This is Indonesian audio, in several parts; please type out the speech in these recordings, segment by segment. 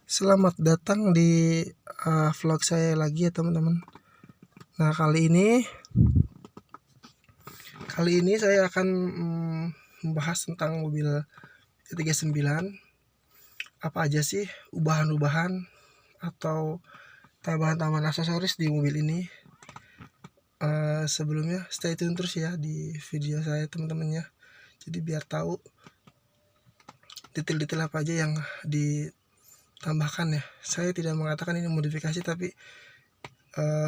Selamat datang di vlog saya lagi ya teman-teman. Nah kali ini saya akan membahas tentang mobil E39. Apa aja sih ubahan-ubahan atau tambahan-tambahan aksesoris di mobil ini. Sebelumnya stay tune terus ya di video saya teman-teman ya. Jadi biar tahu detail-detail apa aja yang ditambahkan ya. Saya tidak mengatakan ini modifikasi, tapi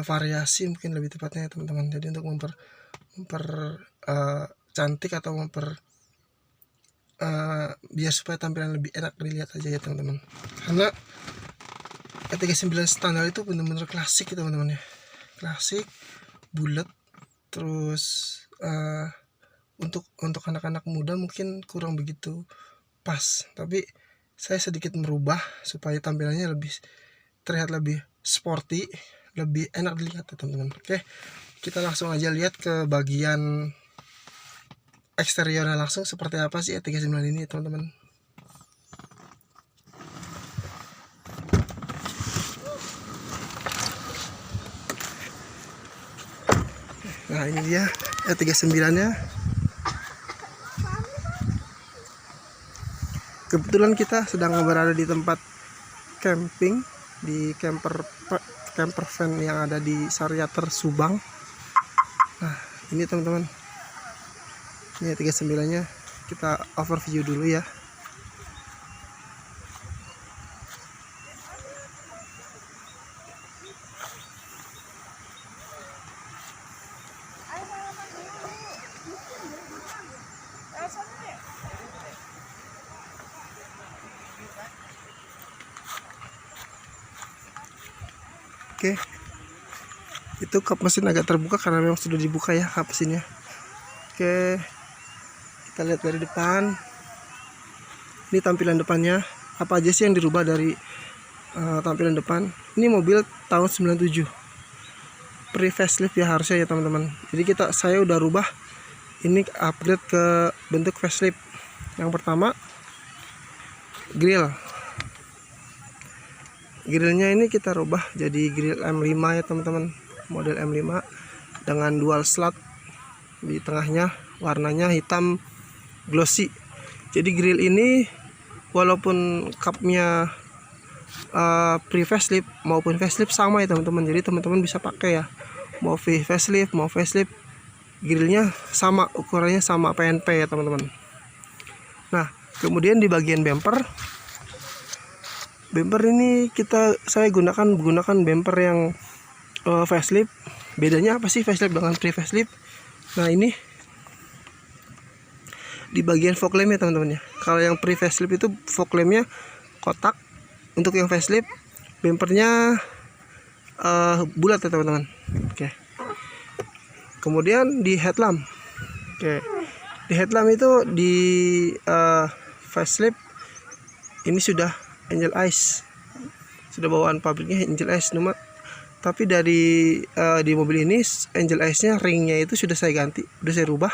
variasi mungkin lebih tepatnya ya teman-teman. Jadi untuk cantik atau biar supaya tampilan lebih enak dilihat aja ya teman-teman. Karena E39 standar itu benar-benar klasik ya teman-teman ya. Klasik, bulat, terus untuk anak-anak muda mungkin kurang begitu pas, tapi saya sedikit merubah supaya tampilannya terlihat lebih sporty, lebih enak dilihat ya teman-teman. Oke, kita langsung aja lihat ke bagian eksteriornya langsung seperti apa sih E39 ini teman-teman. Nah ini dia E39 nya. Kebetulan kita sedang berada di tempat camping di camper van yang ada di Sariater Subang. Nah ini teman-teman, ini 39 nya kita overview dulu ya. Oke, itu kap mesin agak terbuka karena memang sudah dibuka ya kap mesinnya. Oke, kita lihat dari depan. Ini tampilan depannya. Apa aja sih yang dirubah dari tampilan depan? Ini mobil tahun 97, pre facelift ya harusnya ya teman-teman. Jadi saya udah rubah, ini upgrade ke bentuk facelift. Yang pertama, grillnya ini kita rubah jadi grill M5 ya teman-teman, model M5 dengan dual slot di tengahnya, warnanya hitam glossy. Jadi grill ini walaupun cupnya pre facelift maupun facelift sama ya teman-teman, jadi teman-teman bisa pakai ya, mau facelift mau facelift, grillnya sama, ukurannya sama, PNP ya teman-teman. Nah kemudian di bagian bumper ini saya gunakan bumper yang facelift. Bedanya apa sih facelift dengan pre facelift? Nah ini di bagian fog lamp ya teman-teman ya. Kalau yang pre facelift itu fog lampnya kotak, untuk yang facelift bumpernya bulat ya teman-teman. Oke. Kemudian di headlamp, di headlamp itu di facelift ini sudah Angel Eyes, sudah bawaan pabriknya Angel Eyes nomor. Tapi di mobil ini Angel Eyes-nya, ringnya itu sudah saya ganti, sudah saya rubah.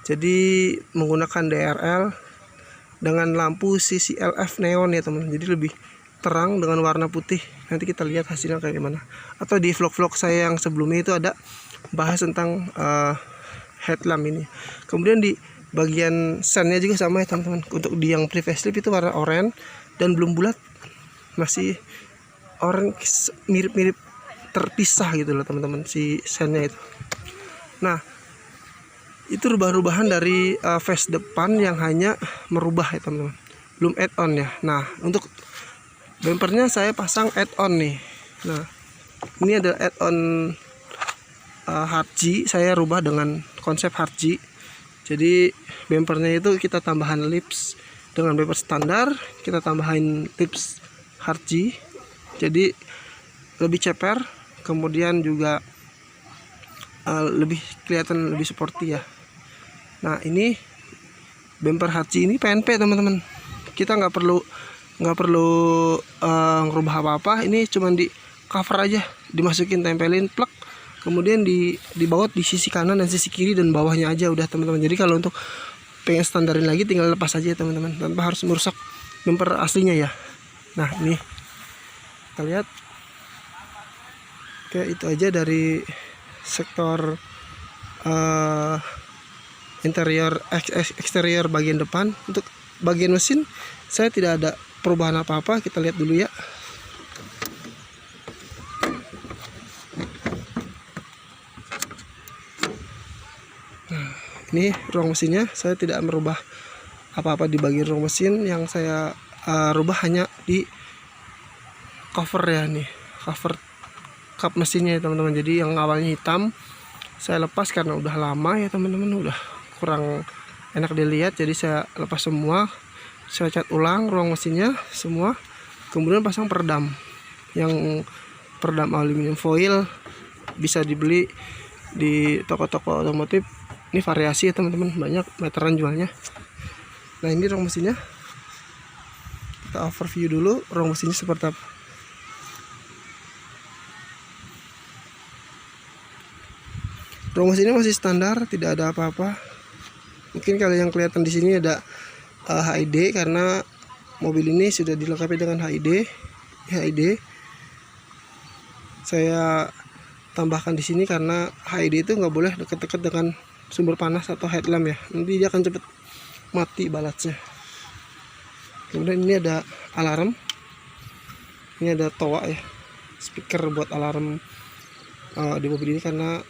Jadi menggunakan DRL dengan lampu CCLF neon ya teman. Jadi lebih terang dengan warna putih. Nanti kita lihat hasilnya kayak gimana. Atau di vlog-vlog saya yang sebelumnya itu ada bahas tentang headlamp ini. Kemudian di bagian sennya juga sama ya teman-teman. Untuk di yang pre facelift itu warna oranye dan belum bulat, masih orange, mirip-mirip terpisah gitu loh teman-teman si sennya itu. Nah itu rubah-rubahan dari face depan yang hanya merubah ya teman-teman, belum add-on ya. Nah untuk bumpernya saya pasang add-on nih. Nah ini ada add-on hard G, saya rubah dengan konsep hard G. Jadi bumpernya itu kita tambahan lips, dengan bumper standar kita tambahin lips hard G, jadi lebih ceper, kemudian juga lebih kelihatan lebih sporty ya. Nah ini bumper hard G ini PNP teman-teman, kita nggak perlu ngerubah apa-apa. Ini cuman di cover aja, dimasukin, tempelin plug, kemudian dibaut di sisi kanan dan sisi kiri dan bawahnya aja udah teman-teman. Jadi kalau untuk pengen standarin lagi tinggal lepas aja teman-teman, tanpa harus merusak bumper aslinya ya. Nah ini kita lihat. Oke, itu aja dari sektor interior eksterior bagian depan. Untuk bagian mesin saya tidak ada perubahan apa-apa. Kita lihat dulu ya. Nah, ini ruang mesinnya, saya tidak merubah apa-apa di bagian ruang mesin. Yang saya rubah hanya di cover ya, nih cover kap mesinnya ya teman-teman. Jadi yang awalnya hitam saya lepas karena udah lama ya teman-teman, udah kurang enak dilihat, jadi saya lepas semua. Saya cat ulang ruang mesinnya semua, kemudian pasang peredam. Yang peredam aluminium foil bisa dibeli di toko-toko otomotif. Ini variasi ya teman-teman, banyak meteran jualnya. Nah ini ruang mesinnya, kita overview dulu ruang mesinnya seperti apa. Ruang mesinnya masih standar, tidak ada apa-apa. Mungkin kalau yang kelihatan di sini ada HID karena mobil ini sudah dilengkapi dengan HID. Saya tambahkan di sini karena HID itu nggak boleh dekat-dekat dengan sumber panas atau headlamp ya. Nanti dia akan cepet mati balasnya. Kemudian ini ada alarm. Ini ada toa ya, speaker buat alarm di mobil ini karena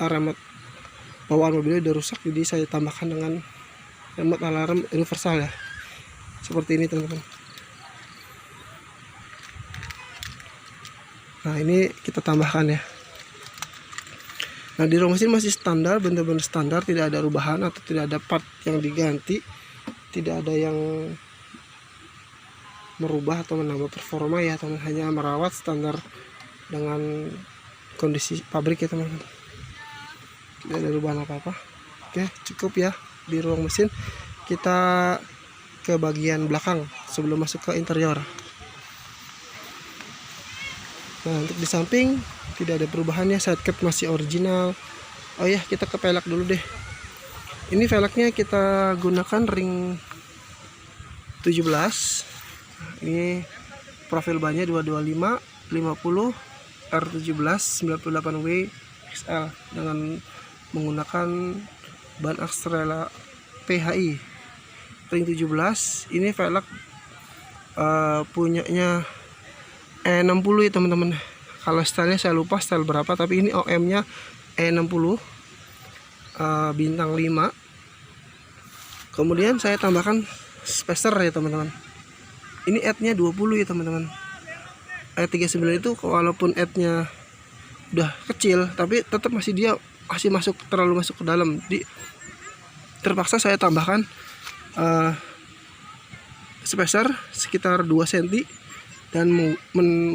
remote bawaan mobilnya udah rusak, jadi saya tambahkan dengan remote alarm universal ya, seperti ini teman-teman. Nah ini kita tambahkan ya. Nah di ruang mesin masih standar, benar-benar standar, tidak ada perubahan atau tidak ada part yang diganti, tidak ada yang merubah atau menambah performa ya teman, hanya merawat standar dengan kondisi pabrik ya teman-teman. Tidak ada perubahan apa-apa. Oke, cukup ya di ruang mesin. Kita ke bagian belakang sebelum masuk ke interior. Nah untuk di samping tidak ada perubahannya, side cap masih original. Oh ya, kita ke velg dulu deh. Ini velgnya kita gunakan ring 17. Ini profil bannya 225 50 R17 98W XL dengan menggunakan ban Axrela PHI ring 17. Ini velg punyanya E60 ya teman-teman. Kalau stylenya saya lupa style berapa, tapi ini OM nya E60 bintang 5. Kemudian saya tambahkan spacer ya teman-teman. Ini head-nya 20 ya teman-teman. E39 itu walaupun head-nya udah kecil, tapi tetap masih terlalu masuk ke dalam. Jadi terpaksa saya tambahkan spacer sekitar 2 cm dan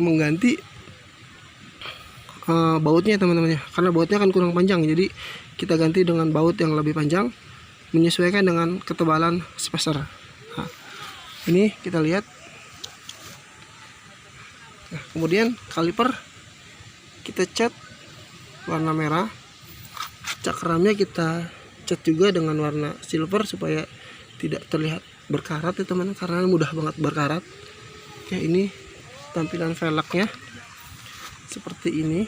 mengganti bautnya teman-teman ya, karena bautnya kan kurang panjang, jadi kita ganti dengan baut yang lebih panjang menyesuaikan dengan ketebalan spacer. Nah, ini kita lihat. Nah, kemudian kaliper kita cat warna merah, cakramnya kita cat juga dengan warna silver supaya tidak terlihat berkarat ya teman, karena mudah banget berkarat. Ya ini tampilan velgnya seperti ini.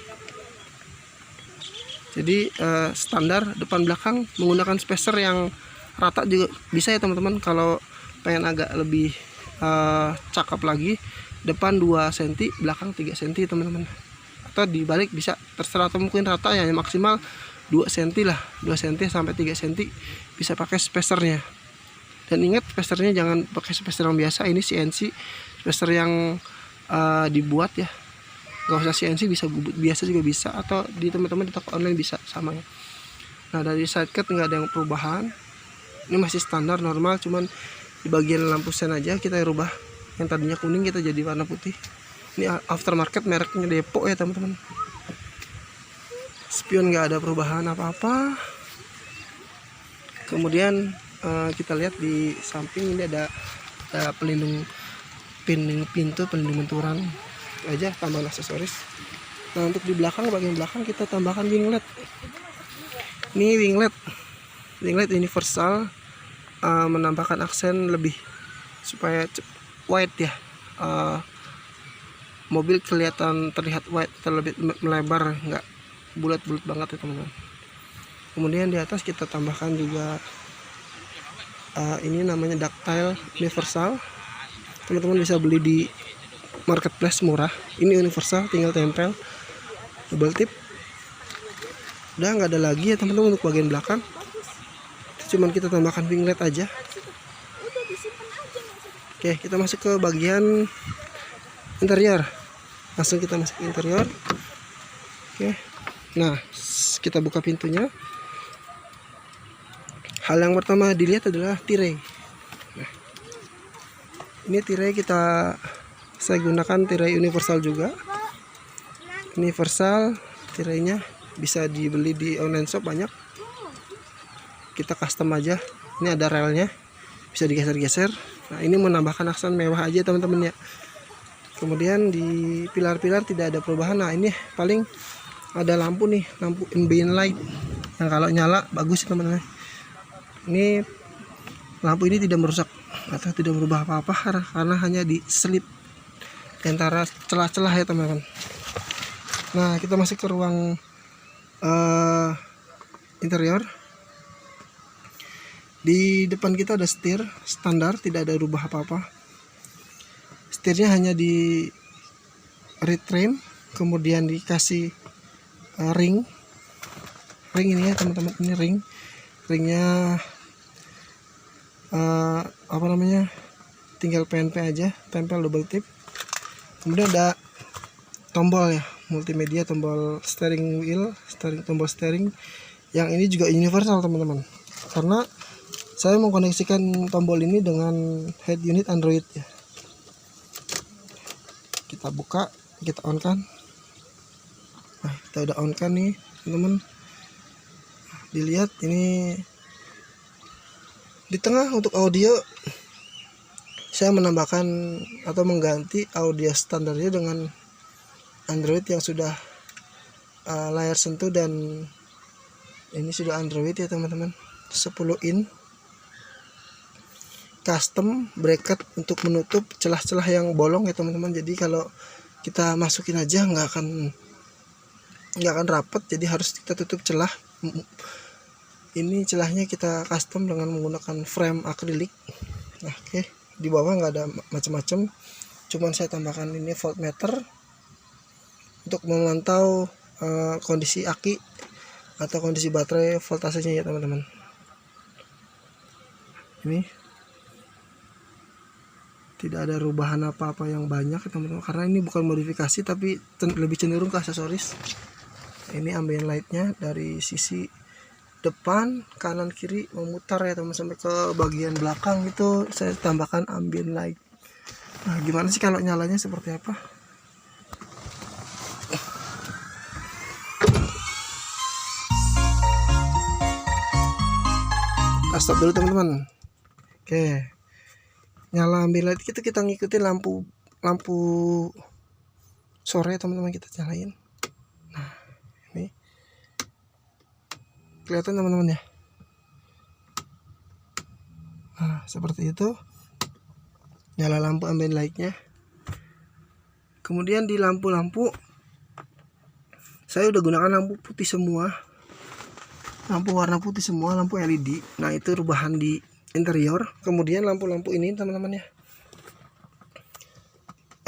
Jadi standar depan belakang menggunakan spacer yang rata juga bisa ya teman-teman. Kalau pengen agak lebih cakep lagi, depan 2 cm belakang 3 cm teman-teman, atau dibalik bisa terserah, atau mungkin rata ya, maksimal 2 cm lah, 2 cm sampai 3 cm bisa pakai spacernya. Dan ingat spacernya jangan pakai spacer yang biasa, ini CNC spacer yang dibuat ya, nggak usah CNC, bisa biasa juga bisa, atau di teman-teman di toko online bisa sama ya. Nah dari side cut nggak ada yang perubahan, ini masih standar normal, cuman di bagian lampu sen aja kita rubah, yang tadinya kuning kita jadi warna putih. Ini aftermarket, mereknya Depo ya teman-teman. Spion nggak ada perubahan apa-apa. Kemudian kita lihat di samping ini ada pelindung pintu, pelindung benturan aja, tambahan aksesoris. Nah untuk di belakang, bagian belakang kita tambahkan winglet. Ini winglet universal, menambahkan aksen lebih supaya wide ya, mobil kelihatan terlihat wide atau lebih melebar, nggak bulat-bulat banget ya teman-teman. Kemudian di atas kita tambahkan juga ini namanya ductile universal. Teman-teman bisa beli di marketplace murah. Ini universal, tinggal tempel double tip. Udah nggak ada lagi ya teman-teman untuk bagian belakang. Cuman kita tambahkan winglet aja. Oke, kita masuk ke bagian interior. Langsung kita masuk ke interior. Oke. Nah, kita buka pintunya. Hal yang pertama dilihat adalah tirai. Nah, ini tirai saya gunakan tirai universal juga. Universal tirainya bisa dibeli di online shop banyak. Kita custom aja. Ini ada relnya, bisa digeser-geser. Nah, ini menambahkan aksen mewah aja teman-teman ya. Kemudian di pilar-pilar tidak ada perubahan. Nah, ini paling ada lampu nih, lampu ambient light yang kalau nyala bagus teman-teman. Ini lampu ini tidak merusak atau tidak merubah apa-apa karena hanya diselip antara celah-celah ya teman-teman. Nah, kita masuk ke ruang interior. Di depan kita ada setir standar, tidak ada rubah apa-apa. Setirnya hanya di retrain, kemudian dikasih ring ini ya teman-teman. Ini ringnya apa namanya, tinggal PNP aja, tempel double tip. Kemudian ada tombol ya, multimedia, tombol steering wheel, tombol steering yang ini juga universal teman-teman, karena saya mengkoneksikan tombol ini dengan head unit Android ya. Kita buka, kita on kan. Nah, kita udah on kan nih teman-teman. Dilihat ini di tengah untuk audio, saya menambahkan atau mengganti audio standarnya dengan Android yang sudah layar sentuh, dan ini sudah Android ya teman-teman, 10 in. Custom bracket untuk menutup celah-celah yang bolong ya teman-teman. Jadi kalau kita masukin aja nggak akan rapat, jadi harus kita tutup celah. Ini celahnya kita custom dengan menggunakan frame akrilik. Nah, oke. Di bawah nggak ada macam-macam, cuman saya tambahkan ini voltmeter untuk memantau kondisi aki atau kondisi baterai, voltasenya ya teman-teman. Ini tidak ada perubahan apa-apa yang banyak teman-teman, karena ini bukan modifikasi tapi lebih cenderung ke aksesoris. Ini ambient lightnya dari sisi depan, kanan, kiri memutar ya teman, sampai ke bagian belakang itu saya tambahkan ambient light. Nah, gimana sih kalau nyalanya seperti apa? Stop dulu teman-teman. Oke, nyala ambient light kita ngikutin lampu sore teman-teman, kita nyalain. Nah, ini kelihatan teman-teman ya. Nah, seperti itu nyala lampu ambient lightnya. Kemudian di lampu-lampu saya udah gunakan lampu putih semua, lampu warna putih semua, lampu LED. Nah, itu rubahan di interior. Kemudian lampu-lampu ini teman-teman ya,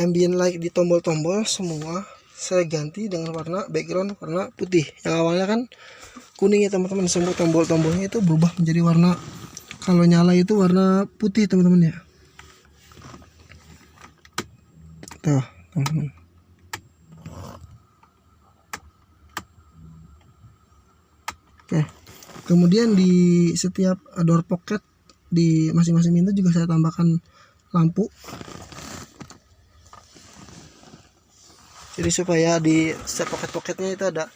ambient light di tombol-tombol semua saya ganti dengan warna background warna putih. Yang awalnya kan kuning ya teman-teman, semua tombol-tombolnya itu berubah menjadi warna, kalau nyala itu warna putih teman-teman ya. Tuh teman-teman. Oke, kemudian di setiap door pocket di masing-masing pintu juga saya tambahkan lampu. Jadi supaya di setiap pocket-pocketnya itu ada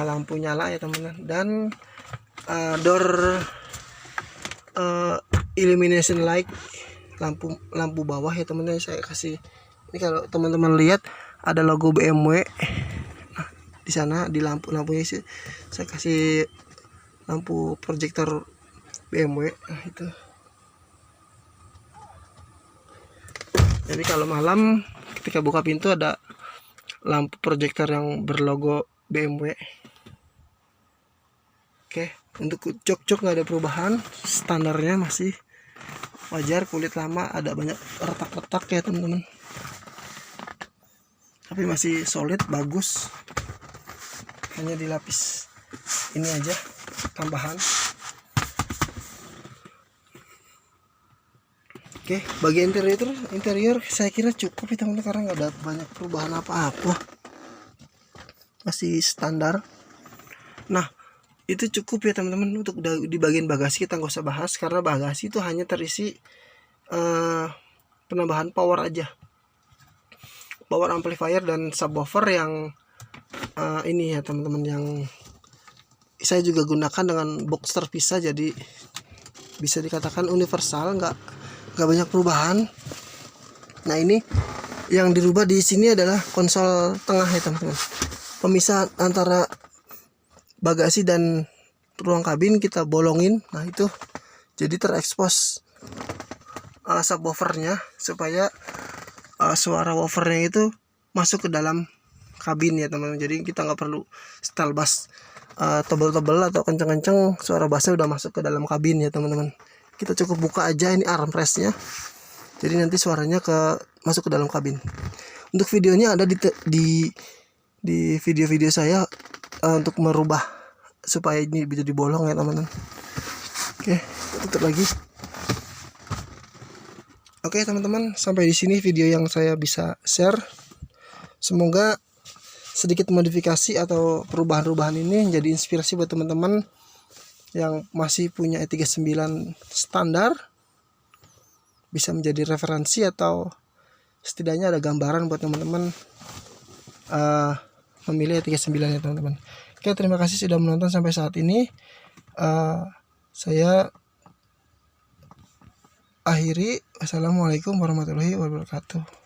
lampu nyala ya teman-teman. Dan door illumination light, lampu bawah ya teman-teman, saya kasih. Ini kalau teman-teman lihat ada logo BMW. Nah, di sana di lampunya sih saya kasih lampu proyektor BMW. Nah, itu. Jadi kalau malam ketika buka pintu ada lampu proyektor yang berlogo BMW. Oke, untuk jok-jok nggak ada perubahan, standarnya masih wajar. Kulit lama ada banyak retak-retak ya teman-teman, tapi masih solid, bagus. Hanya dilapis ini aja tambahan. Oke, bagi interior saya kira cukup ya teman-teman, karena nggak ada banyak perubahan apa-apa, masih standar. Nah, itu cukup ya teman-teman. Untuk di bagian bagasi kita nggak usah bahas, karena bagasi itu hanya terisi penambahan power aja, power amplifier dan subwoofer yang ini ya teman-teman, yang saya juga gunakan dengan box terpisah, jadi bisa dikatakan universal, nggak banyak perubahan. Nah, ini yang dirubah di sini adalah konsol tengah ya teman-teman, pemisah antara bagasi dan ruang kabin kita bolongin. Nah, itu jadi terekspos subwoofernya, supaya suara woofernya itu masuk ke dalam kabin ya teman-teman. Jadi kita nggak perlu setel bass tebel-tebel atau kenceng-kenceng, suara bassnya udah masuk ke dalam kabin ya teman-teman. Kita cukup buka aja ini armrestnya, jadi nanti suaranya masuk ke dalam kabin. Untuk videonya ada di video-video saya untuk merubah supaya ini bisa dibolong ya teman-teman. Oke, tutup lagi. Oke teman-teman, sampai di sini video yang saya bisa share. Semoga sedikit modifikasi atau perubahan-perubahan ini menjadi inspirasi buat teman-teman yang masih punya E39 standar, bisa menjadi referensi atau setidaknya ada gambaran buat teman-teman memilih E39 ya teman-teman. Oke, terima kasih sudah menonton sampai saat ini. Saya akhiri. Wassalamualaikum warahmatullahi wabarakatuh.